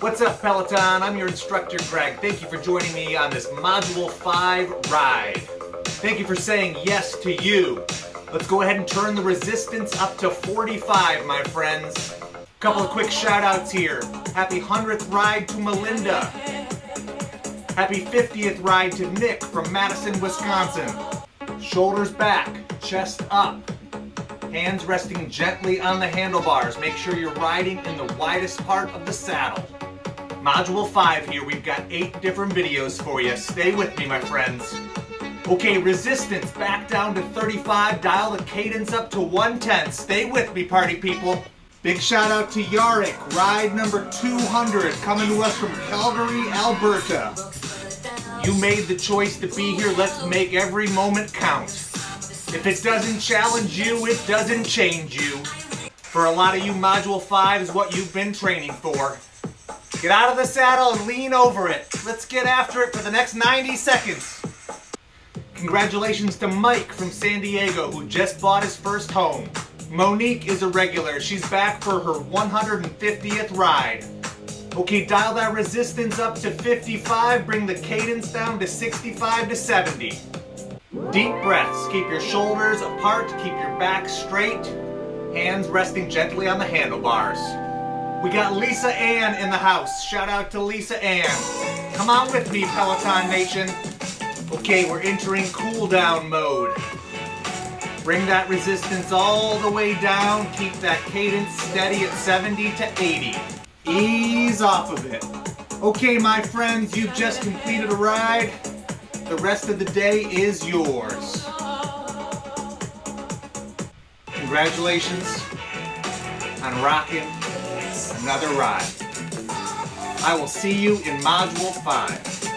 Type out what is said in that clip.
What's up, Peloton? I'm your instructor, Greg. Thank you for joining me on this Module 5 ride. Thank you for saying yes to you. Let's go ahead and turn the resistance up to 45, my friends. Couple of quick shout outs here. Happy 100th ride to Melinda. Happy 50th ride to Nick from Madison, Wisconsin. Shoulders back, chest up. Hands resting gently on the handlebars. Make sure you're riding in the widest part of the saddle. Module 5 here, we've got 8 different videos for you. Stay with me, my friends. Okay, resistance back down to 35. Dial the cadence up to 110. Stay with me, party people. Big shout out to Yarik, ride number 200, coming to us from Calgary, Alberta. You made the choice to be here. Let's make every moment count. If it doesn't challenge you, it doesn't change you. For a lot of you, Module 5 is what you've been training for. Get out of the saddle and lean over it. Let's get after it for the next 90 seconds. Congratulations to Mike from San Diego, who just bought his first home. Monique is a regular. She's back for her 150th ride. Okay, dial that resistance up to 55. Bring the cadence down to 65 to 70. Deep breaths. Keep your shoulders apart. Keep your back straight. Hands resting gently on the handlebars. We got Lisa Ann in the house. Shout out to Lisa Ann. Come on with me, Peloton Nation. Okay, we're entering cool down mode. Bring that resistance all the way down. Keep that cadence steady at 70 to 80. Ease off of it. Okay, my friends, you've just completed a ride. The rest of the day is yours. Congratulations on rocking another ride. I will see you in Module 5.